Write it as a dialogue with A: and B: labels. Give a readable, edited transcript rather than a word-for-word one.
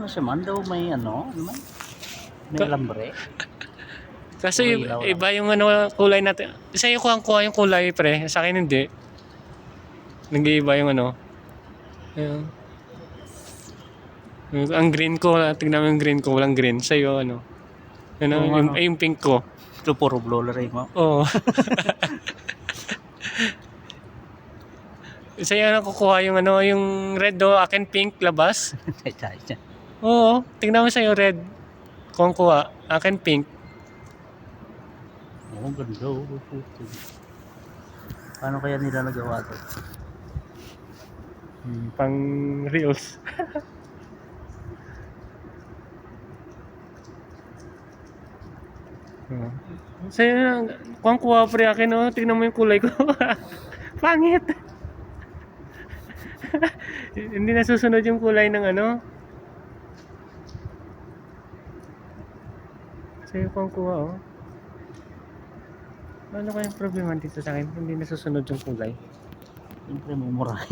A: ano siya man daw may ano man? May alambre.
B: Kasi
A: Ilaw lang.
B: iba yung ano kulay natin. Sa iyo kuha yung kulay pre, sa akin hindi. Nag-iiba yung ano. Ayun. Ang green ko, tignan mo yung green ko, walang green. Sa iyo ano? Ano,
A: Oo,
B: yung,
A: ano.
B: yung pink ko.
A: Ito puro blue ray mo.
B: Oo. Sa iyo ano kukuha yung ano, yung red do, akin pink labas.
A: Chay.
B: Oo, tignan mo sa iyo red. Kung kuha, akin pink.
A: Oh, ganda. Paano kaya nila nagawa to?
B: Pang reels. Sa'yo, kung kuha pre akin, oh, tingnan mo yung kulay ko. Pangit. Hindi nasusunod yung kulay ng ano. Sa'yo kung kuha, oh. Ano kayang problema dito sa akin? Hindi nasusunod yung kulay.
A: Siyempre mumura.